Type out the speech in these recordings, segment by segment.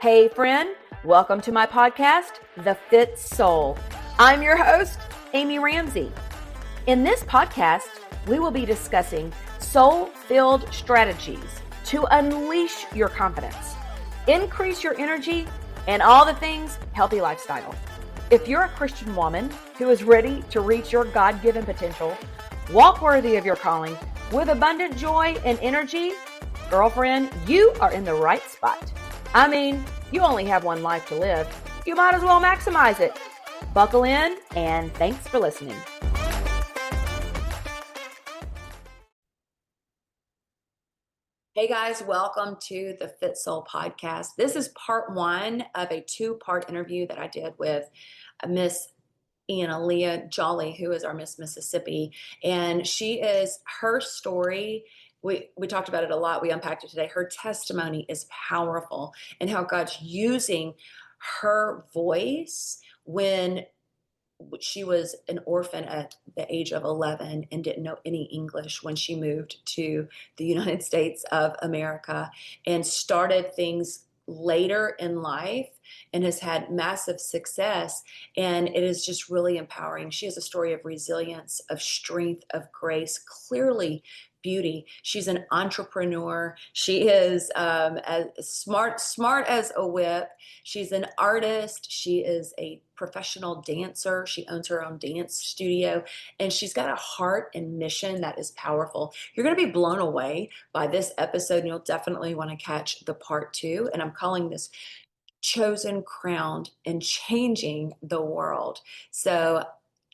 Hey friend, welcome to my podcast, The Fit Soul. I'm your host, Amy Ramsey. In this podcast, we will be discussing soul-filled strategies to unleash your confidence, increase your energy, and all the things healthy lifestyle. If you're a Christian woman who is ready to reach your God-given potential, walk worthy of your calling with abundant joy and energy, girlfriend, you are in the right spot. I mean, you only have one life to live. You might as well maximize it. Buckle in, and thanks for listening. Hey guys, welcome to the Fit Soul podcast. This is part one of a two-part interview that I did with Miss Leah Jolly, who is our Miss Mississippi. And her story, we talked about it a lot. We unpacked it today. Her testimony is powerful and how God's using her voice when she was an orphan at the age of 11 and didn't know any English when she moved to the United States of America and started things later in life and has had massive success. And it is just really empowering. She has a story of resilience, of strength, of grace, clearly beauty. She's an entrepreneur. She is as smart as a whip. She's an artist. She is a professional dancer. She owns her own dance studio, and she's got a heart and mission that is powerful. You're going to be blown away by this episode, and you'll definitely want to catch the part two. And I'm calling this Chosen, Crowned, and Changing the World. So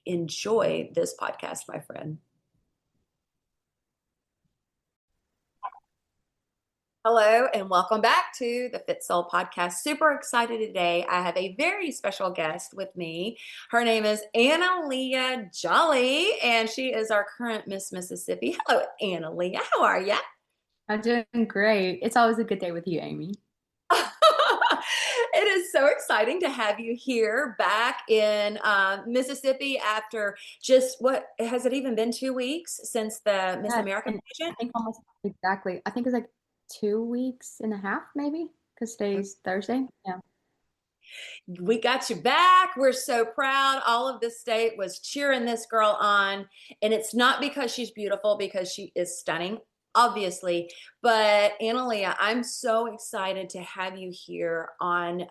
enjoy this podcast, my friend. Hello and welcome back to the Fit Soul podcast. Super excited today. I have a very special guest with me. Her name is Leah Jolly, and she is our current Miss Mississippi. Hello, Leah. How are you? I'm doing great. It's always a good day with you, Amy. It is so exciting to have you here back in Mississippi after just what has it even been 2 weeks since the Miss Yeah, America and I pageant? think almost exactly. I think it's like 2 weeks and a half, maybe, because today's Thursday. Yeah. We got you back. We're so proud. All of the state was cheering this girl on. And it's not because she's beautiful, because she is stunning, obviously. But Leah, I'm so excited to have you here on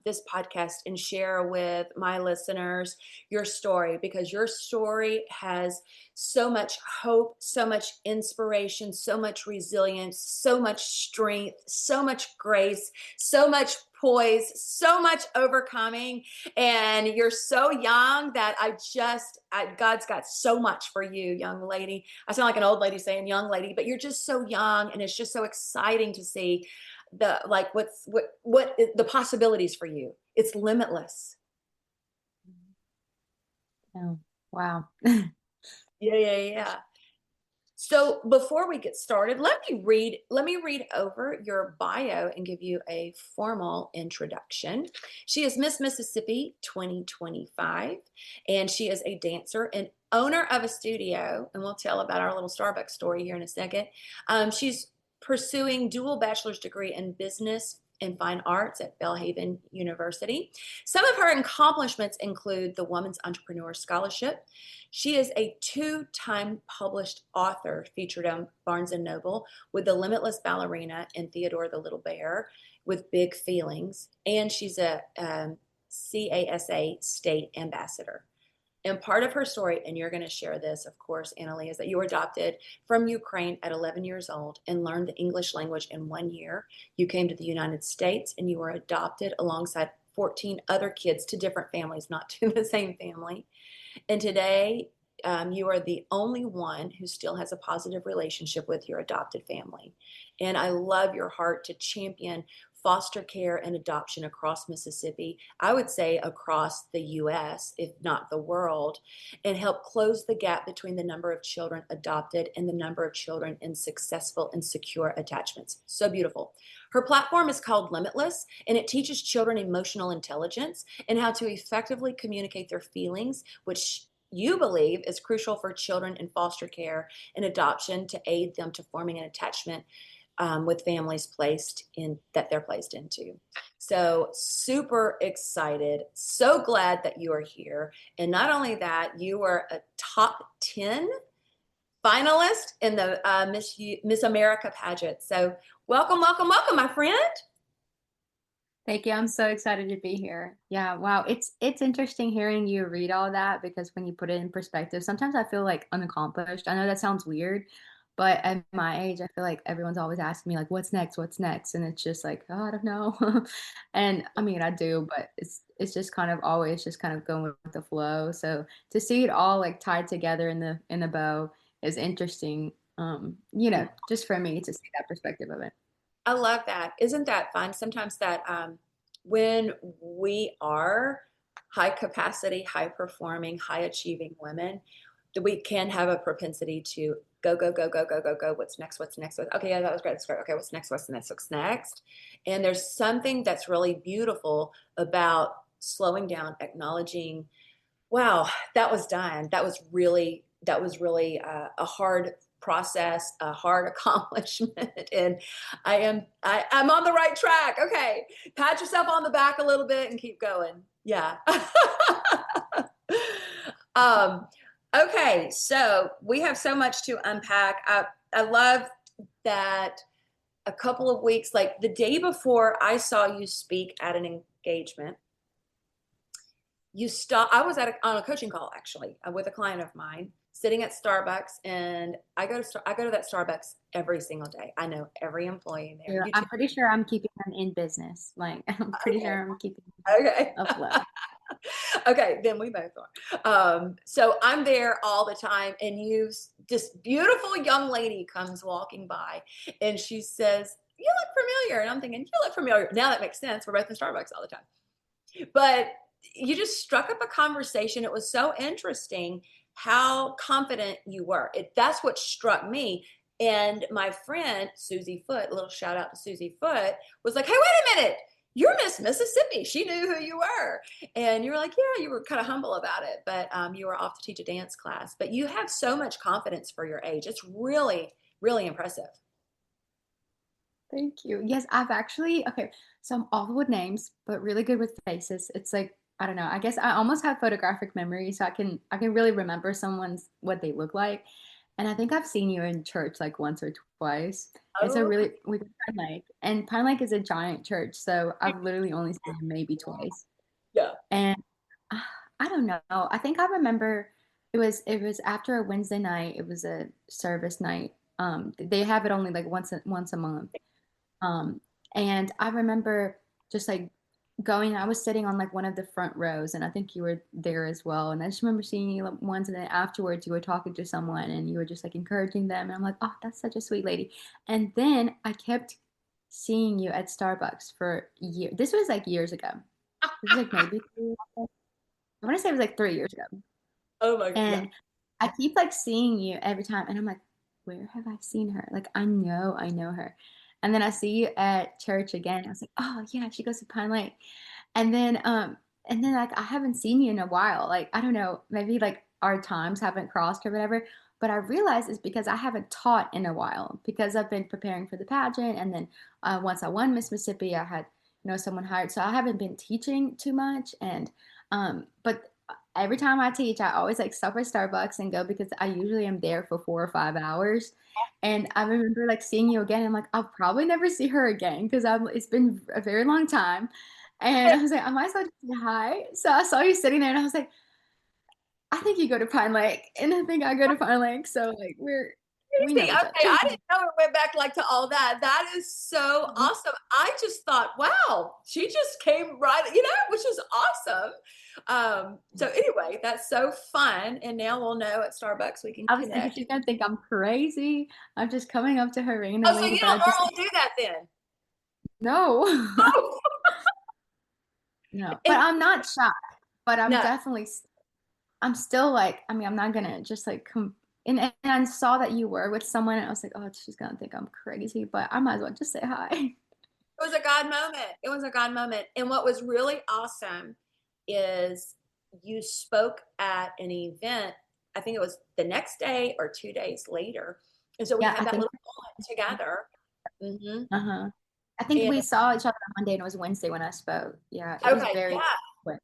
this podcast and share with my listeners your story, because your story has so much hope, so much inspiration, so much resilience, so much strength, so much grace, so much poise, so much overcoming. And you're so young that God's got so much for you, young lady. I sound like an old lady saying young lady, but you're just so young, and it's just so exciting to see the possibilities for you. It's limitless. Oh, wow. Yeah. So before we get started, let me read over your bio and give you a formal introduction. She is Miss Mississippi 2025, and she is a dancer and owner of a studio, and we'll tell about our little Starbucks story here in a second. She's pursuing dual bachelor's degree in business and fine arts at Belhaven University. Some of her accomplishments include the Women's Entrepreneur Scholarship. She is a two-time published author featured on Barnes & Noble with The Limitless Ballerina and Theodore the Little Bear with Big Feelings. And she's a CASA state ambassador. And part of her story, and you're going to share this, of course, Annalie, is that you were adopted from Ukraine at 11 years old and learned the English language in 1 year. You came to the United States and you were adopted alongside 14 other kids to different families, not to the same family. And today, you are the only one who still has a positive relationship with your adopted family. And I love your heart to champion foster care and adoption across Mississippi, I would say across the U.S., if not the world, and help close the gap between the number of children adopted and the number of children in successful and secure attachments. So beautiful. Her platform is called Limitless, and it teaches children emotional intelligence and how to effectively communicate their feelings, which you believe is crucial for children in foster care and adoption to aid them to forming an attachment with families placed in that they're placed into. So super excited. So glad that you are here. And not only that, you are a top 10 finalist in the Miss America pageant. So welcome, welcome, welcome, my friend. Thank you. I'm so excited to be here. Yeah, wow. It's interesting hearing you read all that because when you put it in perspective, sometimes I feel like unaccomplished. I know that sounds weird, but at my age, I feel like everyone's always asking me like, "What's next? What's next?" And it's just like, "Oh, I don't know." And I mean, I do, but it's just kind of always just kind of going with the flow. So to see it all like tied together in the bow is interesting. Just for me to see that perspective of it. I love that. Isn't that fun? Sometimes that when we are high capacity, high performing, high achieving women, that we can have a propensity to go, go, go, go, go, go, go. What's next? What's next? Okay, yeah, that was great. That's great. Okay, what's next? What's next? What's next? And there's something that's really beautiful about slowing down, acknowledging, wow, that was done. That was really a hard process, a hard accomplishment, and I'm on the right track. Okay, pat yourself on the back a little bit and keep going. Yeah. um, okay, so we have so much to unpack. I love that a couple of weeks, like the day before I saw you speak at an engagement, you stop. I was on a coaching call actually with a client of mine sitting at Starbucks, and I go to that Starbucks every single day. I know every employee there. Yeah, You too. I'm pretty sure I'm keeping them in business. Like I'm pretty Okay. sure I'm keeping them Okay. afloat. Okay, then we both are. So I'm there all the time, and this beautiful young lady comes walking by, and she says, "You look familiar," and I'm thinking, "You look familiar." Now that makes sense. We're both in Starbucks all the time. But you just struck up a conversation. It was so interesting how confident you were. That's what struck me. And my friend Susie Foote, a little shout out to Susie Foote, was like, "Hey, wait a minute. You're Miss Mississippi." She knew who you were. And you were like, "Yeah," you were kind of humble about it, but you were off to teach a dance class. But you have so much confidence for your age. It's really, really impressive. Thank you. Yes, I've actually okay. So I'm awful with names, but really good with faces. It's like I don't know. I guess I almost have photographic memory, so I can really remember someone's what they look like. And I think I've seen you in church like once or twice. It's a Oh, really with Pine Lake, and Pine Lake is a giant church, so I've literally only seen him maybe twice. yeah. And uh, I don't know. I think I remember it was after a Wednesday night. It was a service night. They have it only like once a month. Um, and I remember just like going. I was sitting on like one of the front rows, and I think you were there as well. And I just remember seeing you like, once, and then afterwards you were talking to someone, and you were just like encouraging them. And I'm like, oh, that's such a sweet lady. And then I kept seeing you at Starbucks for years. This was like years ago. This was like maybe I want to say it was like 3 years ago. Oh my, yeah. And I keep like seeing you every time, and I'm like, where have I seen her? Like I know her. And then I see you at church again. I was like, oh yeah, she goes to Pine Lake. And then like I haven't seen you in a while. Like I don't know, maybe like our times haven't crossed or whatever. But I realize it's because I haven't taught in a while because I've been preparing for the pageant, and then once I won Miss Mississippi, I had someone hired, so I haven't been teaching too much. And but every time I teach, I always like stop at Starbucks and go because I usually am there for 4 or 5 hours. And I remember like seeing you again. And I'm like, I'll probably never see her again because it's been a very long time. And I was like, I might as well just say hi. So I saw you sitting there and I was like, I think you go to Pine Lake. And I think I go to Pine Lake. So like we Crazy. know each Okay, other. I didn't know it went back like to all that. That is so awesome. I just thought, wow, she just came right, which is awesome. So anyway, that's so fun. And now we'll know at Starbucks we can I was thinking connect. she's gonna think I'm crazy. I'm just coming up to her Oh, so randomly, you but I don't just normally do that then? no. Oh, No. But and I'm not shy. But no. I'm still like, I mean, I'm not gonna just like come and I saw that you were with someone and I was like, oh, she's gonna think I'm crazy, but I might as well just say hi. It was a God moment. It was a God moment. And what was really awesome is you spoke at an event, I think it was the next day or 2 days later. And so we Yeah, had I that think little moment together. Hmm. Uh-huh. I think And we saw each other on Monday and it was Wednesday when I spoke. Yeah, it was okay, very yeah. quick.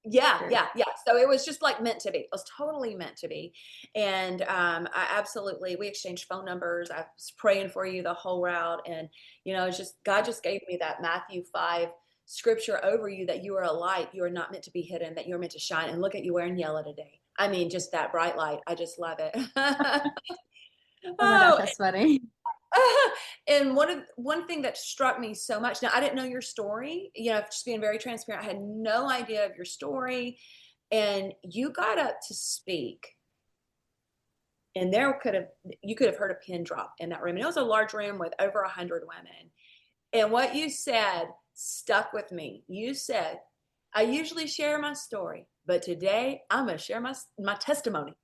Yeah, Very yeah, yeah. So it was just like meant to be. It was totally meant to be. And I absolutely, we exchanged phone numbers. I was praying for you the whole route. And, it's just, God just gave me that Matthew 5 scripture over you that you are a light. You are not meant to be hidden, that you're meant to shine. And look at you wearing yellow today. I mean, just that bright light. I just love it. Oh my gosh, Oh, that's funny. and one thing that struck me so much. Now, I didn't know your story. Just being very transparent, I had no idea of your story, and you got up to speak, and you could have heard a pin drop in that room. And it was a large room with over 100 women. And what you said stuck with me. You said, "I usually share my story, but today I'm going to share my testimony."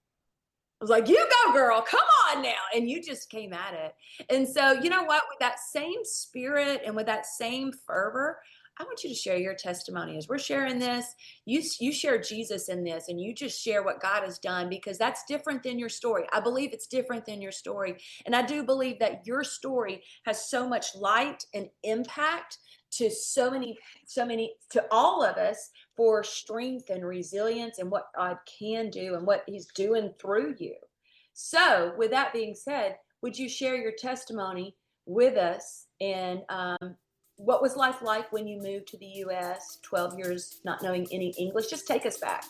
I was like, "You go, girl. Come on now." And you just came at it. And so, you know what? With that same spirit and with that same fervor, I want you to share your testimony. As we're sharing this, you share Jesus in this, and you just share what God has done, because that's different than your story. I believe it's different than your story. And I do believe that your story has so much light and impact to to all of us, for strength and resilience and what God can do and what He's doing through you. So, with that being said, would you share your testimony with us? And what was life like when you moved to the U.S., 12 years not knowing any English? Just take us back.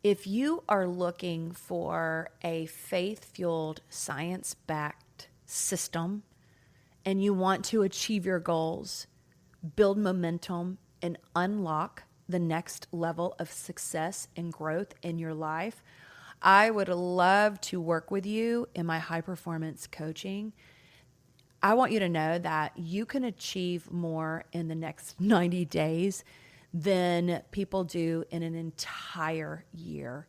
If you are looking for a faith fueled, science backed system and you want to achieve your goals, build momentum, and unlock the next level of success and growth in your life, I would love to work with you in my high performance coaching. I want you to know that you can achieve more in the next 90 days than people do in an entire year.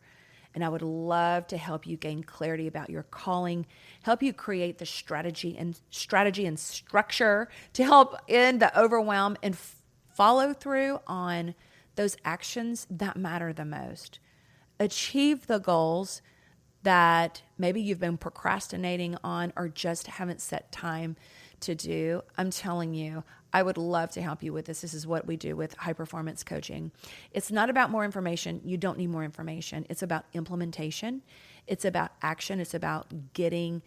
And I would love to help you gain clarity about your calling, help you create the strategy and structure to help end the overwhelm and follow through on those actions that matter the most. Achieve the goals that maybe you've been procrastinating on or just haven't set time to do. I'm telling you, I would love to help you with this. This is what we do with high performance coaching. It's not about more information. You don't need more information. It's about implementation. It's about action. It's about getting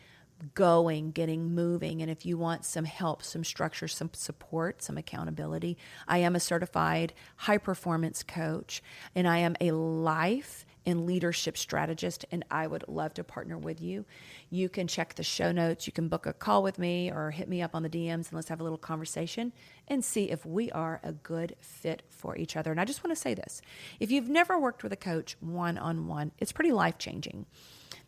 going, getting moving. And if you want some help, some structure, some support, some accountability, I am a certified high performance coach, and I am a life and leadership strategist, and I would love to partner with you. You can check the show notes. You can book a call with me or hit me up on the DMs, and let's have a little conversation and see if we are a good fit for each other. And I just want to say this. If you've never worked with a coach one-on-one, it's pretty life-changing.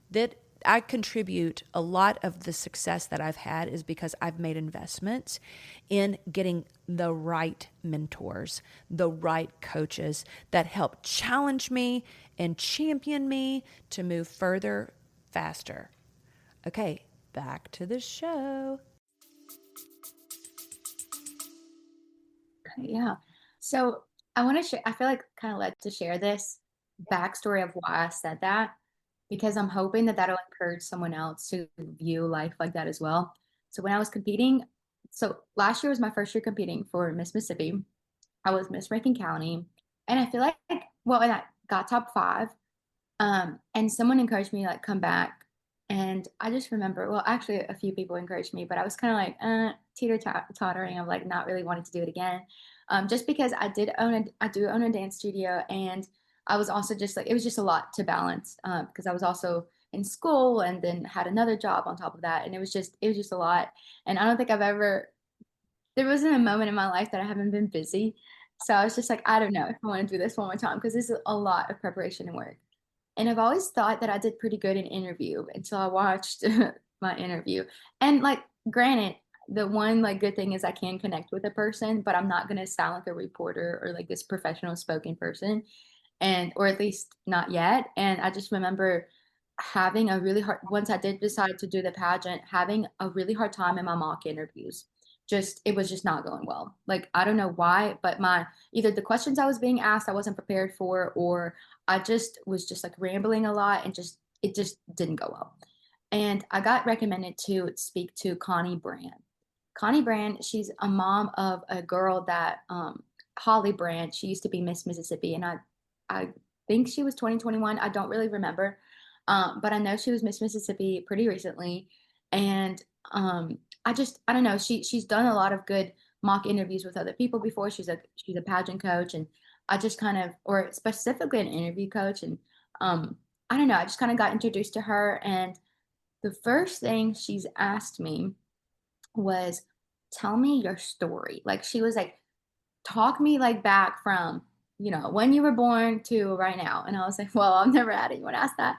That I contribute a lot of the success that I've had is because I've made investments in getting the right mentors, the right coaches that help challenge me and champion me to move further, faster. Okay, back to the show. Yeah. So I want to share, I feel like kind of led to share this backstory of why I said that, because I'm hoping that that'll encourage someone else to view life like that as well. So when I was competing, so last year was my first year competing for Miss Mississippi. I was Miss Rankin County, and I feel like, well, and I got top five. And someone encouraged me like come back, and I just remember, well, actually, a few people encouraged me, but I was kind of like teeter tottering of like not really wanting to do it again, just because I do own a dance studio, and I was also just like it was just a lot to balance because I was also in school and then had another job on top of that, and it was just a lot, and I don't think I've ever there wasn't a moment in my life that I haven't been busy. So I was just like, I don't know if I want to do this one more time because this is a lot of preparation and work. And I've always thought that I did pretty good in interview until I watched my interview. And like, granted, the one like good thing is I can connect with a person, but I'm not gonna sound like a reporter or like this professional spoken person, and or at least not yet. And I just remember having a really hard once I did decide to do the pageant, having a really hard time in my mock interviews just it was just not going well. Like I don't know why, but my either the questions I was being asked I wasn't prepared for, or I just was just like rambling a lot and just it just didn't go well. And I got recommended to speak to Connie Brand. Connie Brand, she's a mom of a girl that Holly Brand, she used to be Miss Mississippi, and I think she was 2021. I don't really remember. But I know she was Miss Mississippi pretty recently. And I don't know, she's done a lot of good mock interviews with other people before. She's a pageant coach, and I just kind of, or specifically an interview coach. And I don't know, I just kind of got introduced to her, and the first thing she's asked me was, tell me your story. Like she was like, talk me like back from, when you were born to right now. And I was like, well, I've never had anyone ask that.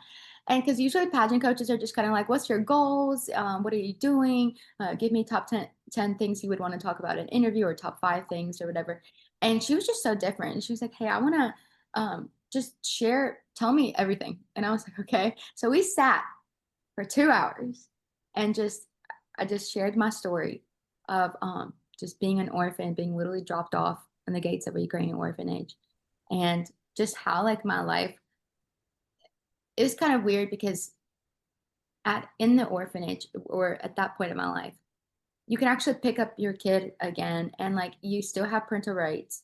And because usually pageant coaches are just kind of like, what's your goals? What are you doing? Give me top 10 things you would want to talk about in an interview, or top 5 things or whatever. And she was just so different. And she was like, hey, I want to just share, tell me everything. And I was like, okay. So we sat for 2 hours and I just shared my story of just being an orphan, being literally dropped off in the gates of a Ukrainian orphanage, and just how like my life, it was kind of weird because at in the orphanage, or at that point in my life, you can actually pick up your kid again, and like you still have parental rights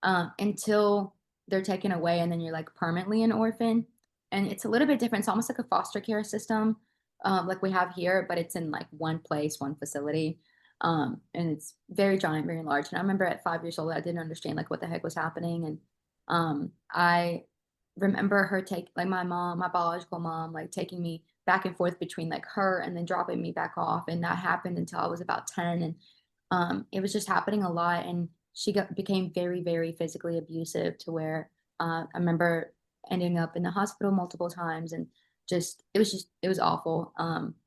until they're taken away, and then you're like permanently an orphan. And it's a little bit different. It's almost like a foster care system, like we have here, but it's in like one place, one facility. And it's very giant, very large. And I remember at 5 years old, I didn't understand like what the heck was happening. And I remember her take like my mom, my biological mom, like taking me back and forth between like her and then dropping me back off. And that happened until I was about 10. And it was just happening a lot. And became very, very physically abusive, to where I remember ending up in the hospital multiple times, and it was awful.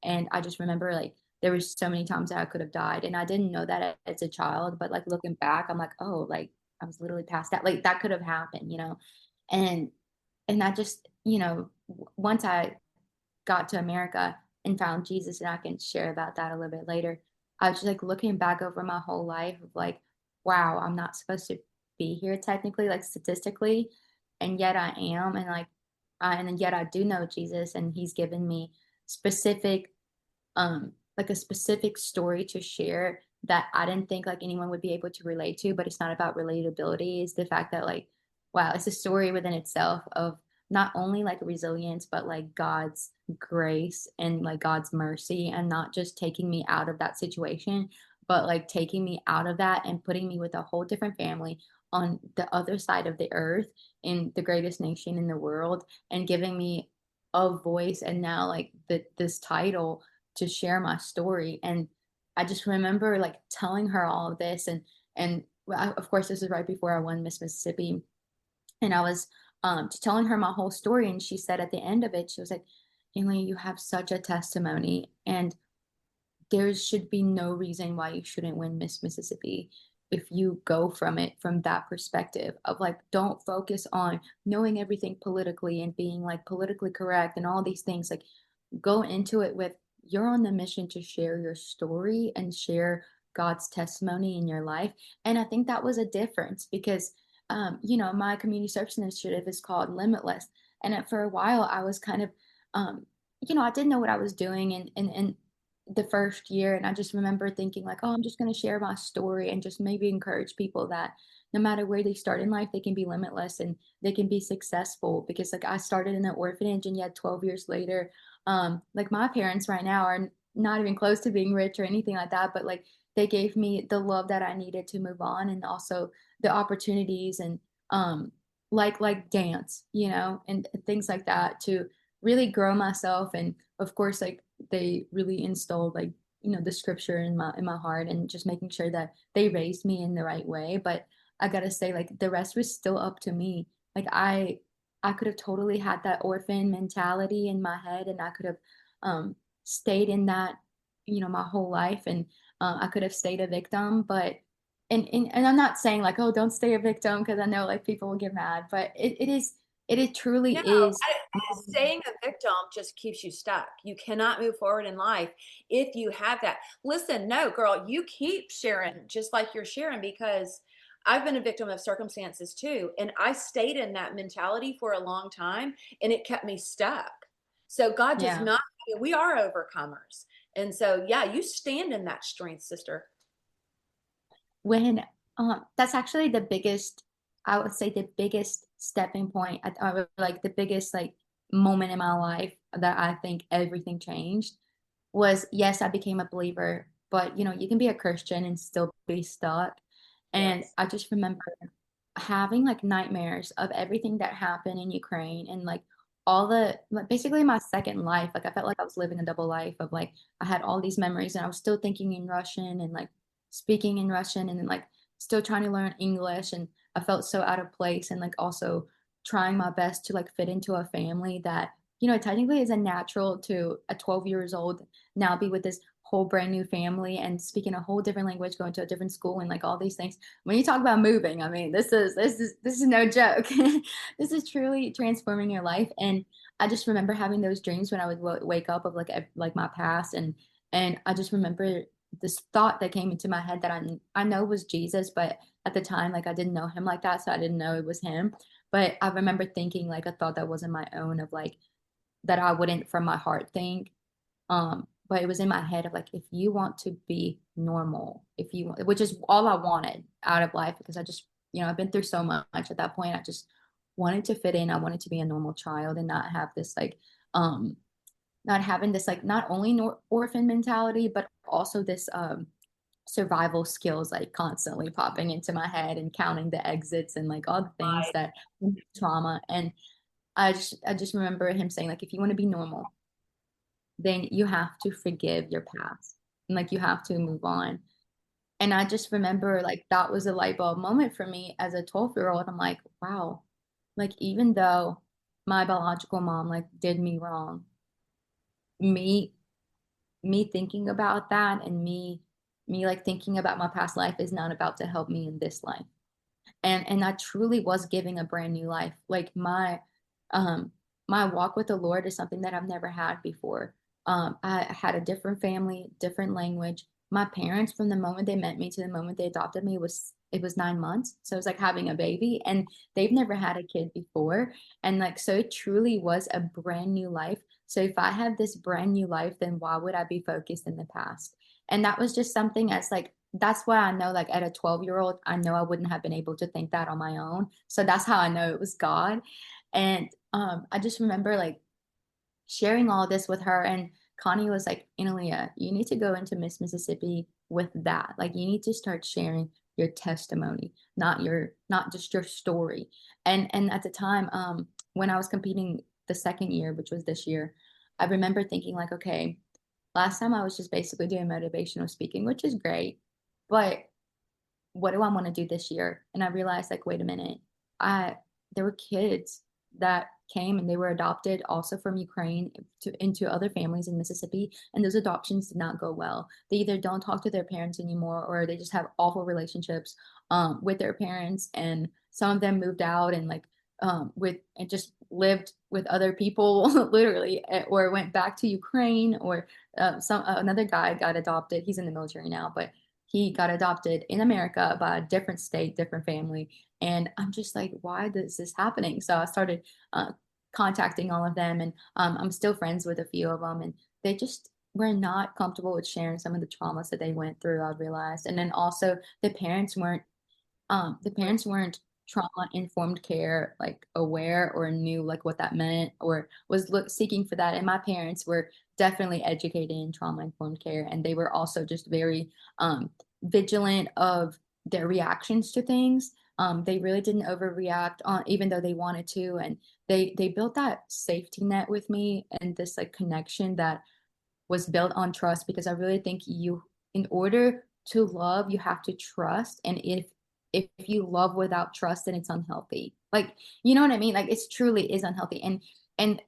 And I just remember like there was so many times that I could have died, and I didn't know that as a child, but like looking back, I'm like, oh, like I was literally past that. Like that could have happened. And that just, once I got to America and found Jesus, and I can share about that a little bit later. I was just like looking back over my whole life of like, wow, I'm not supposed to be here technically, like statistically, and yet I am, and like, and then yet I do know Jesus, and He's given me specific, like a specific story to share that I didn't think like anyone would be able to relate to. But it's not about relatability; it's the fact that like, wow, it's a story within itself of not only like resilience, but like God's grace and like God's mercy, and not just taking me out of that situation, but like taking me out of that and putting me with a whole different family on the other side of the earth, in the greatest nation in the world, and giving me a voice, and now like this title to share my story. And I just remember like telling her all of this, and well, of course this is right before I won Miss Mississippi, and I was just telling her my whole story. And she said at the end of it, she was like, Emily, you have such a testimony, and there should be no reason why you shouldn't win Miss Mississippi if you go from it from that perspective of like, don't focus on knowing everything politically and being like politically correct and all these things. Like, go into it with, you're on the mission to share your story and share God's testimony in your life. And I think that was a difference because, my community service initiative is called Limitless. And for a while, I was kind of, I didn't know what I was doing in the first year. And I just remember thinking, like, oh, I'm just going to share my story and just maybe encourage people that no matter where they start in life, they can be limitless and they can be successful. Because, like, I started in an orphanage, and yet 12 years later, like my parents right now are not even close to being rich or anything like that, but like they gave me the love that I needed to move on, and also the opportunities, and like dance, and things like that, to really grow myself. And of course, like they really installed like the scripture in my heart, and just making sure that they raised me in the right way. But I gotta say, like, the rest was still up to me. Like I could have totally had that orphan mentality in my head, and I could have stayed in that, my whole life, and I could have stayed a victim. But and I'm not saying like, oh, don't stay a victim, because I know like people will get mad, but it is It truly No, is. staying a victim just keeps you stuck. You cannot move forward in life if you have that. Listen, no, girl, you keep sharing just like you're sharing because I've been a victim of circumstances too. And I stayed in that mentality for a long time and it kept me stuck. So God does Yeah. not, we are overcomers. And so, yeah, you stand in that strength, sister. When that's actually the biggest, I would say the biggest stepping point, like the biggest like moment in my life that I think everything changed was, yes, I became a believer, but you can be a Christian and still be stuck. And Yes. I just remember having like nightmares of everything that happened in Ukraine and like all the like basically my second life. Like I felt like I was living a double life of like I had all these memories and I was still thinking in Russian and like speaking in Russian and then like still trying to learn English, and I felt so out of place and like also trying my best to like fit into a family that technically is a natural to a 12 years old now be with this whole brand new family and speaking a whole different language, going to a different school and like all these things. When you talk about moving, I mean, this is no joke. This is truly transforming your life. And I just remember having those dreams when I would wake up of like my past, and I just remember this thought that came into my head that I know was Jesus, but at the time like I didn't know him like that, so I didn't know it was him. But I remember thinking like a thought that wasn't my own of like that I wouldn't from my heart think. But it was in my head of like, if you want to be normal, if you want, which is all I wanted out of life, because I just, I've been through so much at that point. I just wanted to fit in. I wanted to be a normal child and not have this um, not having this like not only orphan mentality, but also this survival skills like constantly popping into my head and counting the exits and like all the things that trauma. And I just remember him saying like, if you want to be normal, then you have to forgive your past and like you have to move on. And I just remember like that was a light bulb moment for me as a 12-year-old. I'm like, wow, like even though my biological mom like did me wrong, me me thinking about that and me like thinking about my past life is not about to help me in this life. And I truly was giving a brand new life. Like um my walk with the Lord is something that I've never had before. I had a different family, different language. My parents, from the moment they met me to the moment they adopted me, it was 9 months. So it was like having a baby, and they've never had a kid before. And like so it truly was a brand new life. So if I have this brand new life, then why would I be focused in the past? And that was just something as like that's why I know like at a 12-year-old, I know I wouldn't have been able to think that on my own. So that's how I know it was God. And I just remember like sharing all this with her, and Connie was like, Analia, you need to go into Miss Mississippi with that. Like you need to start sharing your testimony, not just your story. And at the time, when I was competing the second year, which was this year, I remember thinking like, okay, last time I was just basically doing motivational speaking, which is great. But what do I want to do this year? And I realized like, wait a minute, I there were kids that came and they were adopted also from Ukraine into other families in Mississippi, and those adoptions did not go well. They either don't talk to their parents anymore, or they just have awful relationships with their parents, and some of them moved out and like with and just lived with other people literally, or went back to Ukraine, or some another guy got adopted. He's in the military now, but he got adopted in America by a different state, different family. And I'm just like, why is this happening? So I started uh, contacting all of them, and I'm still friends with a few of them, and they just were not comfortable with sharing some of the traumas that they went through, I realized. And then also the parents weren't trauma informed care like aware or knew like what that meant or was seeking for that. And my parents were definitely educated in trauma informed care, and they were also just very vigilant of their reactions to things. They really didn't overreact even though they wanted to, and they built that safety net with me and this like connection that was built on trust, because I really think in order to love, you have to trust. And if you love without trust, then it's unhealthy. Like, you know what I mean? Like, it's truly is unhealthy. And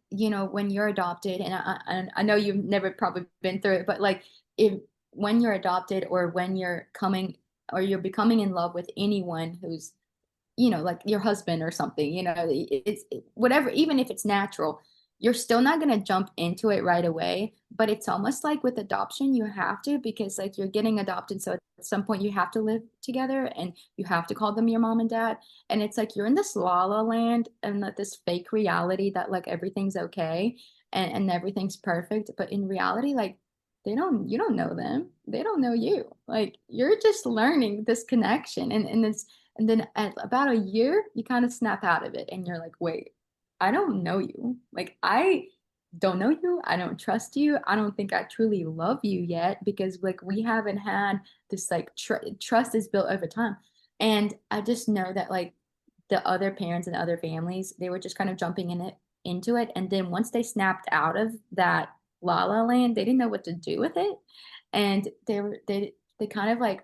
when you're adopted, and I know you've never probably been through it, but like, if when you're adopted or when you're coming or you're becoming in love with anyone who's like your husband or something, it's whatever, even if it's natural, you're still not going to jump into it right away. But it's almost like with adoption, you have to, because like you're getting adopted. So at some point you have to live together and you have to call them your mom and dad. And it's like you're in this la la land and like this fake reality that like everything's okay and everything's perfect. But in reality, like you don't know them. They don't know you. Like you're just learning this connection. And then at about a year, you kind of snap out of it and you're like, wait, I don't know you. Like I don't know you. I don't trust you. I don't think I truly love you yet because like we haven't had this like trust is built over time. And I just know that like the other parents and other families, they were just kind of jumping into it. And then once they snapped out of that la la land, they didn't know what to do with it. And they kind of like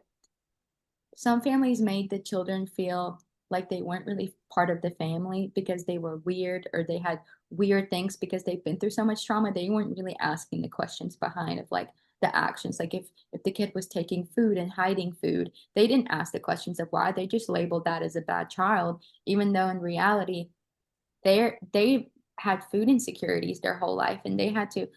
some families made the children feel like they weren't really part of the family because they were weird or they had weird things because they've been through so much trauma. They weren't really asking the questions behind of like the actions. Like if the kid was taking food and hiding food, they didn't ask the questions of why. They just labeled that as a bad child, even though in reality they had food insecurities their whole life and they had to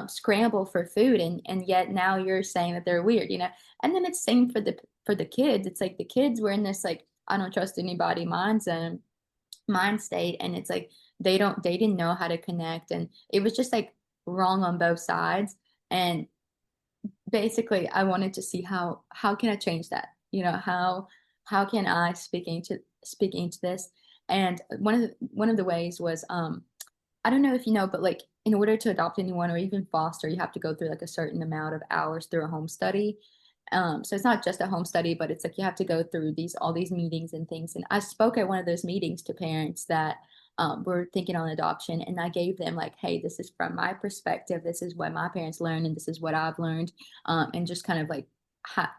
scramble for food and yet now you're saying that they're weird, and then it's same for the kids. It's like the kids were in this like I don't trust anybody mind state, and it's like they didn't know how to connect, and it was just like wrong on both sides. And basically I wanted to see how can I change that, how can I speak into this. And one of the ways was I don't know if you know, but like in order to adopt anyone or even foster, you have to go through like a certain amount of hours through a home study. So it's not just a home study, but it's like you have to go through all these meetings and things. And I spoke at one of those meetings to parents that were thinking on adoption, and I gave them like, hey, this is from my perspective. This is what my parents learned, and this is what I've learned, and just kind of like, how,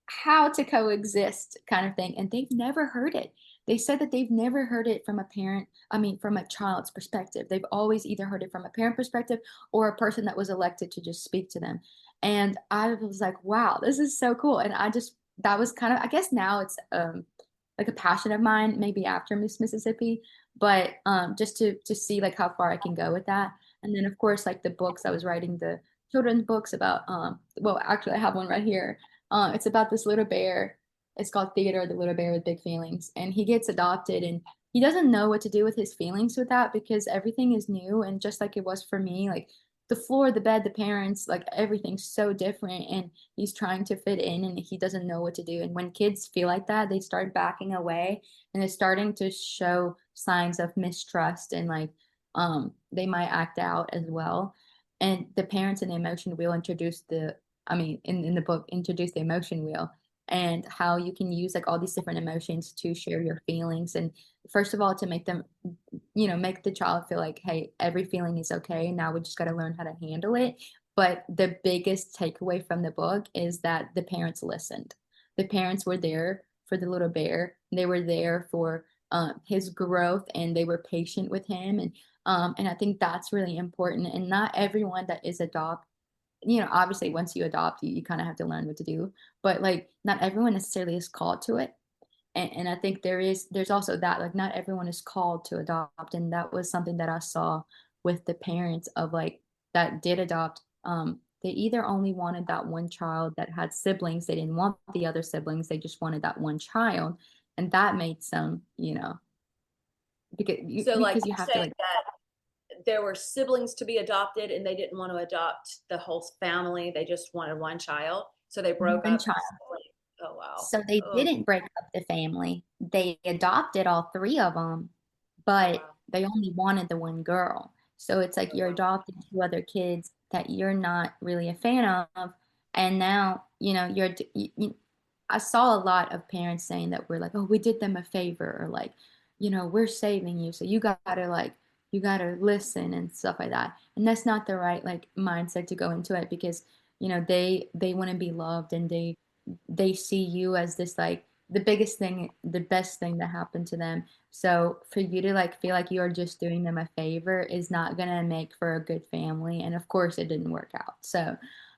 how to coexist kind of thing. And they've never heard it. They said that they've never heard it from a parent, I mean, from a child's perspective. They've always either heard it from a parent perspective or a person that was elected to just speak to them. And I was like, wow, this is so cool. And that was kind of, I guess now it's like a passion of mine, maybe after Miss Mississippi, but just to see like how far I can go with that. And then of course, like the books I was writing, the children's books about, well, actually I have one right here. It's about this little bear. It's called Theodore, the little bear with big feelings. And he gets adopted and he doesn't know what to do with his feelings with that because everything is new. And just like it was for me, like the floor, the bed, the parents, like everything's so different. And he's trying to fit in and he doesn't know what to do. And when kids feel like that, they start backing away and they're starting to show signs of mistrust and like they might act out as well. And the parents in the emotion wheel introduce in the book, introduce the emotion wheel and how you can use like all these different emotions to share your feelings. And first of all, to make them, make the child feel like, hey, every feeling is okay. Now we just got to learn how to handle it. But the biggest takeaway from the book is that the parents listened. The parents were there for the little bear. They were there for his growth and they were patient with him. And I think that's really important. And not everyone that is adopted, obviously once you adopt, you kind of have to learn what to do, but like not everyone necessarily is called to it. And I think there's also that like not everyone is called to adopt. And that was something that I saw with the parents of like that did adopt. They either only wanted that one child that had siblings. They didn't want the other siblings. They just wanted that one child. And that made some, So like because you you're have to saying like that there were siblings to be adopted and they didn't want to adopt the whole family. They just wanted one child. So they broke one up. child. Oh wow. So they Oh, didn't break up the family. They adopted all three of them, oh but wow. they only wanted the one girl. So it's like Oh you're wow. adopting two other kids that you're not really a fan of. And now, I saw a lot of parents saying that we're like, oh, we did them a favor, or like, we're saving you. So you gotta listen and stuff like that. And that's not the right like mindset to go into it because, they want to be loved and they see you as this like the biggest thing, the best thing that happened to them. So for you to like feel like you're just doing them a favor is not gonna make for a good family. And of course it didn't work out. So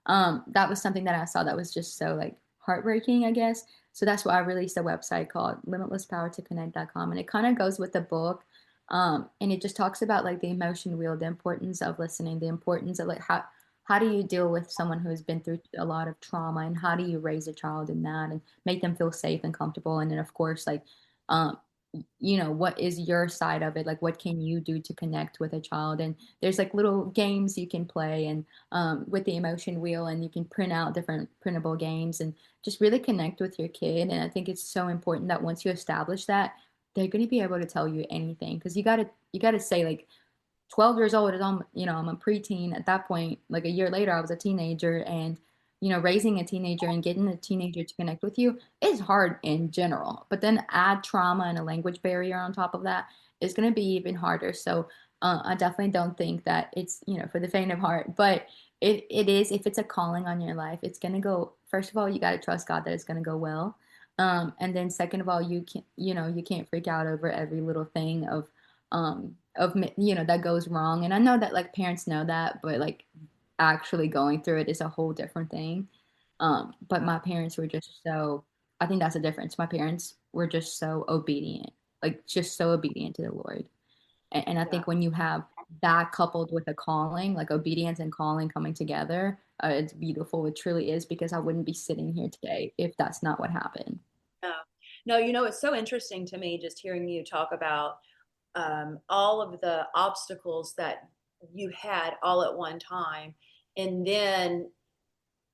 that was something that I saw that was just so like heartbreaking, I guess. So that's why I released a website called limitlesspowertoconnect.com. And it kind of goes with the book. And it just talks about like the emotion wheel, the importance of listening, the importance of like how do you deal with someone who's been through a lot of trauma, and how do you raise a child in that and make them feel safe and comfortable. And then of course, like um what is your side of it, like what can you do to connect with a child. And there's like little games you can play, and with the emotion wheel, and you can print out different printable games and just really connect with your kid. And I think it's so important that once you establish that, they're going to be able to tell you anything, because you got to say like 12 years old is I'm a preteen at that point. Like a year later, I was a teenager, and raising a teenager and getting a teenager to connect with you is hard in general. But then add trauma and a language barrier on top of that is going to be even harder. So I definitely don't think that it's for the faint of heart, but it is. If it's a calling on your life, it's going to go. First of all, you got to trust God that it's going to go well. And then second of all, you can't freak out over every little thing that goes wrong. And I know that like parents know that, but like actually going through it is a whole different thing. But my parents were just so, I think that's the difference. My parents were just so obedient, like just so obedient to the Lord. And I Yeah. think when you have that coupled with a calling, like obedience and calling coming together, it's beautiful. It truly is, because I wouldn't be sitting here today if that's not what happened. No, no, it's so interesting to me just hearing you talk about all of the obstacles that you had all at one time, and then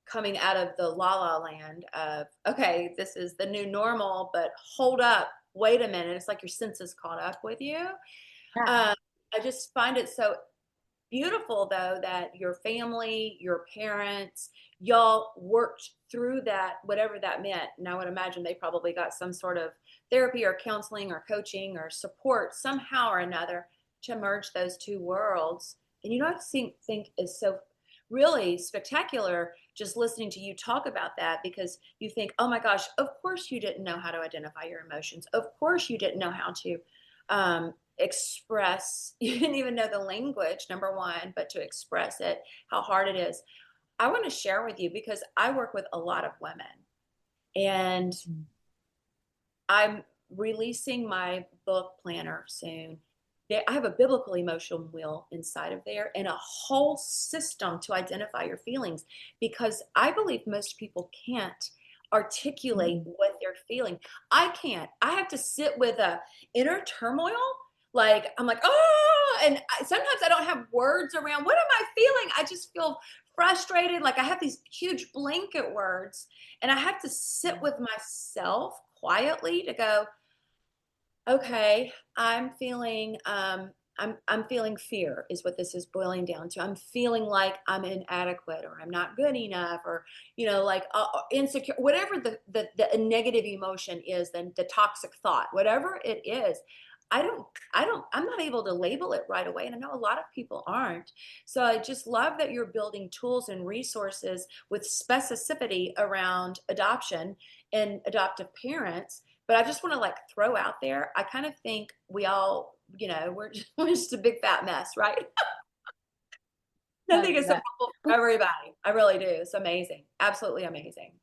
coming out of the la la land of, okay, this is the new normal, but hold up, wait a minute. It's like your senses caught up with you. Yeah. Um, I just find it so beautiful, though, that your family, your parents, y'all worked through that, whatever that meant. And I would imagine they probably got some sort of therapy or counseling or coaching or support somehow or another to merge those two worlds. And I think is so really spectacular just listening to you talk about that, because you think, oh my gosh, of course you didn't know how to identify your emotions. Of course you didn't know how to express, you didn't even know the language, number one, but to express it, how hard it is. I want to share with you because I work with a lot of women, and I'm releasing my book planner soon. I have a biblical emotion wheel inside of there and a whole system to identify your feelings, because I believe most people can't articulate Mhm. what they're feeling. I can't. I have to sit with a inner turmoil. Like I'm like, oh, and sometimes I don't have words around what am I feeling. I just feel frustrated. Like I have these huge blanket words, and I have to sit with myself quietly to go, okay, I'm feeling fear is what this is boiling down to. I'm feeling like I'm inadequate, or I'm not good enough, or like insecure, whatever the negative emotion is, then the toxic thought, whatever it is. I don't I'm not able to label it right away, and I know a lot of people aren't. So I just love that you're building tools and resources with specificity around adoption and adoptive parents. But I just want to like throw out there, I kind of think we all, we're just a big fat mess, right? I I think love it's a that. problem for everybody. I really do. It's amazing. Absolutely amazing.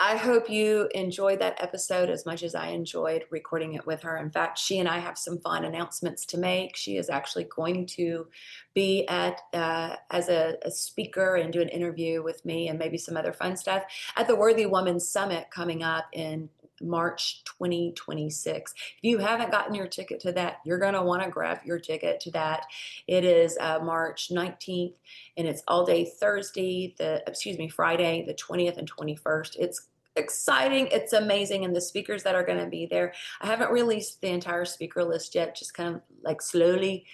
I hope you enjoyed that episode as much as I enjoyed recording it with her. In fact, she and I have some fun announcements to make. She is actually going to be at as a speaker and do an interview with me and maybe some other fun stuff at the Worthy Woman Summit coming up in March 2026. If you haven't gotten your ticket to that, you're going to want to grab your ticket to that. It is March 19th, and it's all day Friday, the 20th and 21st. It's exciting. It's amazing. And the speakers that are going to be there, I haven't released the entire speaker list yet, just kind of like slowly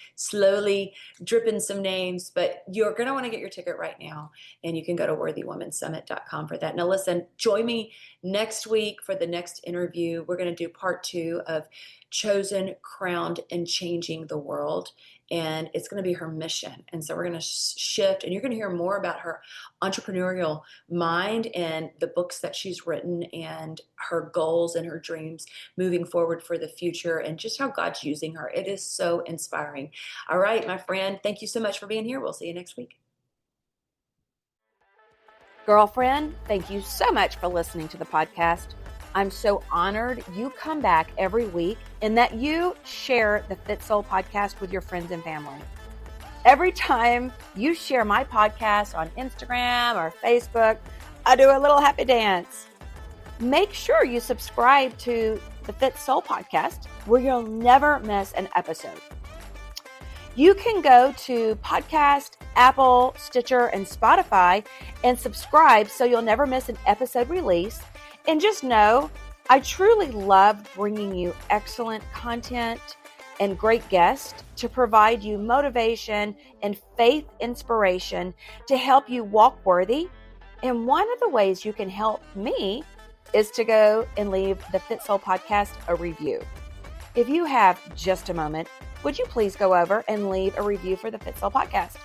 dripping some names, but you're going to want to get your ticket right now. And you can go to worthywomansummit.com for that. Now, listen, join me next week for the next interview. We're going to do part 2 of Chosen, Crowned, and Changing the World. And it's going to be her mission. And so we're going to shift, and you're going to hear more about her entrepreneurial mind and the books that she's written and her goals and her dreams moving forward for the future, and just how God's using her. It is so inspiring. All right, my friend, thank you so much for being here. We'll see you next week. Girlfriend, thank you so much for listening to the podcast. I'm so honored you come back every week and that you share the Fit Soul podcast with your friends and family. Every time you share my podcast on Instagram or Facebook, I do a little happy dance. Make sure you subscribe to the Fit Soul podcast where you'll never miss an episode. You can go to Podcast, Apple, Stitcher, and Spotify and subscribe so you'll never miss an episode release. And just know, I truly love bringing you excellent content and great guests to provide you motivation and faith inspiration to help you walk worthy. And one of the ways you can help me is to go and leave the Fit Soul podcast a review. If you have just a moment, would you please go over and leave a review for the Fit Soul podcast?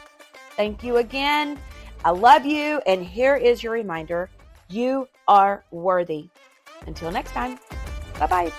Thank you again. I love you. And here is your reminder. You are worthy. Until next time. Bye-bye.